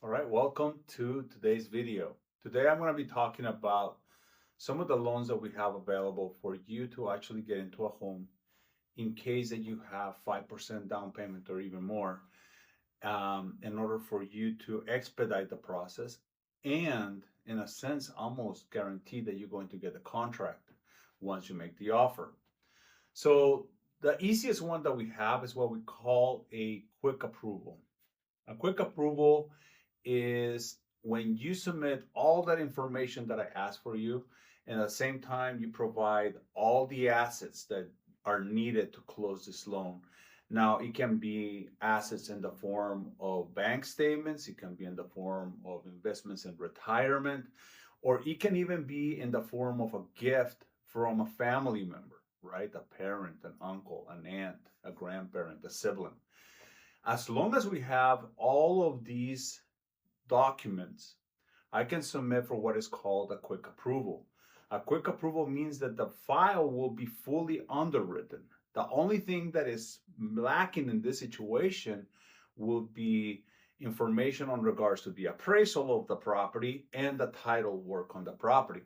All right, welcome to today's video. Today I'm going to be talking about some of the loans that we have available for you to actually get into a home in case that you have 5% down payment or even more, in order for you to expedite the process and, in a sense, almost guarantee that you're going to get the contract once you make the offer. So the easiest one that we have is what we call a quick approval. A quick approval is when you submit all that information that I asked for you, and at the same time, you provide all the assets that are needed to close this loan. Now, it can be assets in the form of bank statements, it can be in the form of investments in retirement, or it can even be in the form of a gift from a family member, right? A parent, an uncle, an aunt, a grandparent, a sibling. As long as we have all of these documents, I can submit for what is called a quick approval. A quick approval means that the file will be fully underwritten. The only thing that is lacking in this situation will be information on regards to the appraisal of the property and the title work on the property.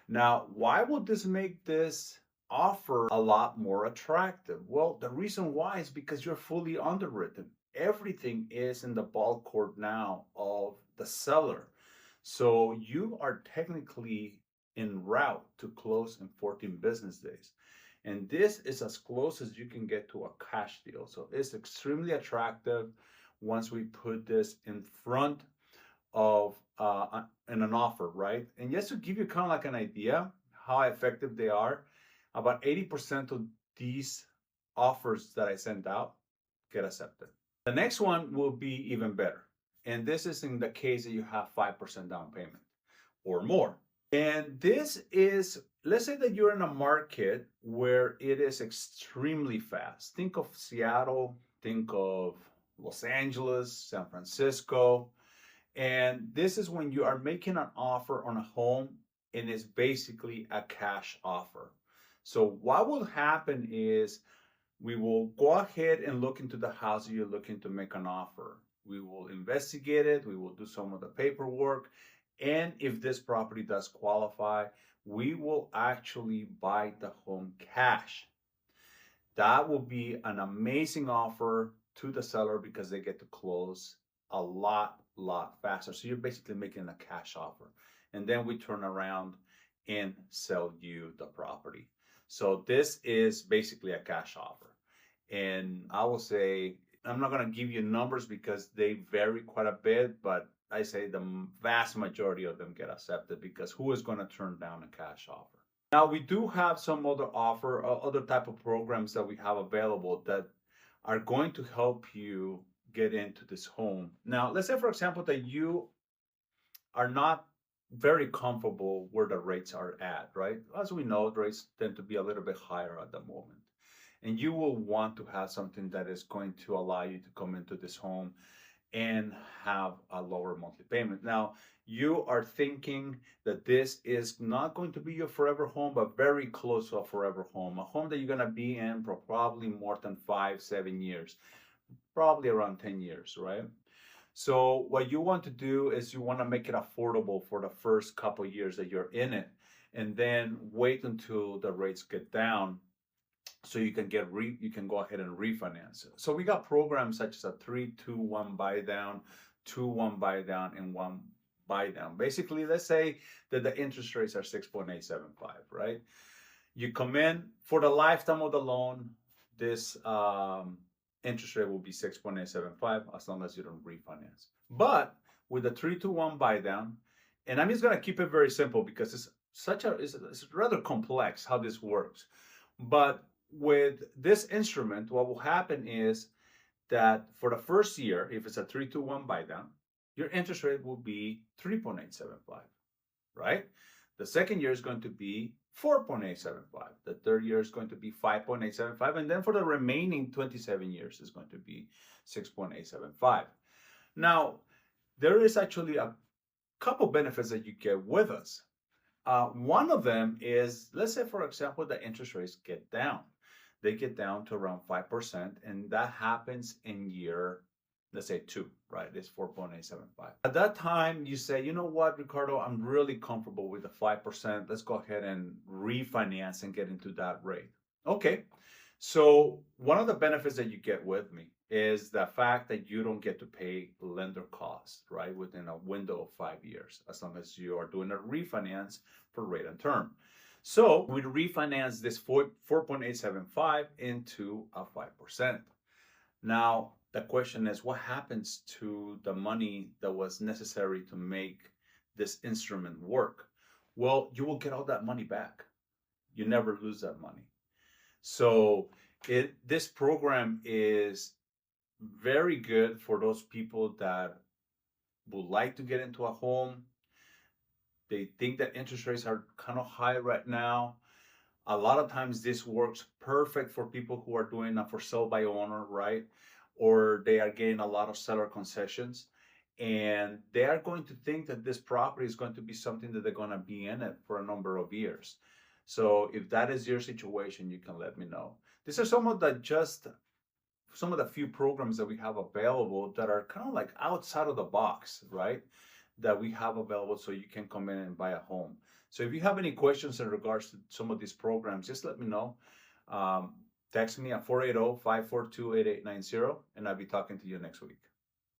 Now, why would this make this offer a lot more attractive? Well, the reason why is because you're fully underwritten. Everything is in the ball court now of the seller. So you are technically en route to close in 14 business days. And this is as close as you can get to a cash deal. So it's extremely attractive once we put this in front of in an offer, right? And just to give you kind of like an idea how effective they are, about 80% of these offers that I send out get accepted. The next one will be even better. And this is in the case that you have 5% down payment or more. And this is, let's say that you're in a market where it is extremely fast. Think of Seattle, think of Los Angeles, San Francisco. And this is when you are making an offer on a home and it's basically a cash offer. So what will happen is we will go ahead and look into the house you're looking to make an offer. We will investigate it. We will do some of the paperwork. And if this property does qualify, we will actually buy the home cash. That will be an amazing offer to the seller because they get to close a lot faster. So you're basically making a cash offer. And then we turn around and sell you the property. So this is basically a cash offer. And I will say, I'm not going to give you numbers because they vary quite a bit, but I say the vast majority of them get accepted because who is going to turn down a cash offer? Now we do have some other type of programs that we have available that are going to help you get into this home. Now, let's say, for example, that you are not very comfortable where the rates are at, right? As we know, rates tend to be a little bit higher at the moment. And you will want to have something that is going to allow you to come into this home and have a lower monthly payment. Now, you are thinking that this is not going to be your forever home, but very close to a forever home, a home that you're going to be in for probably more than 5-7 years, probably around 10 years, right? So what you want to do is you want to make it affordable for the first couple years that you're in it, and then wait until the rates get down so you can you can go ahead and refinance it. So we got programs such as a 3-2-1 buy down, 2-1 buy down, and 1 buy down. Basically, let's say that the interest rates are 6.875, right? You come in for the lifetime of the loan, this interest rate will be 6.875 as long as you don't refinance. But with the 3-2-1 buy down, and I'm just going to keep it very simple because it's rather complex how this works. But with this instrument, what will happen is that for the first year, if it's a 3-2-1 buy down, your interest rate will be 3.875, right? The second year is going to be 4.875. The third year is going to be 5.875. And then for the remaining 27 years is going to be 6.875. Now, there is actually a couple benefits that you get with us. One of them is, let's say, for example, the interest rates get down. They get down to around 5%, and that happens in year let's say 2, right? It's 4.875. At that time, you say, you know what, Ricardo, I'm really comfortable with the 5%. Let's go ahead and refinance and get into that rate. Okay. So one of the benefits that you get with me is the fact that you don't get to pay lender costs, right, within a window of 5 years, as long as you are doing a refinance for rate and term. So we refinance this 4.875 into a 5%. Now, the question is, what happens to the money that was necessary to make this instrument work? Well, you will get all that money back. You never lose that money. So this program is very good for those people that would like to get into a home. They think that interest rates are kind of high right now. A lot of times this works perfect for people who are doing a for sale by owner, right? Or they are getting a lot of seller concessions. And they are going to think that this property is going to be something that they're going to be in it for a number of years. So if that is your situation, you can let me know. These are some of the few programs that we have available that are kind of like outside of the box, right? That we have available so you can come in and buy a home. So if you have any questions in regards to some of these programs, just let me know. Text me at 480-542-8890, and I'll be talking to you next week.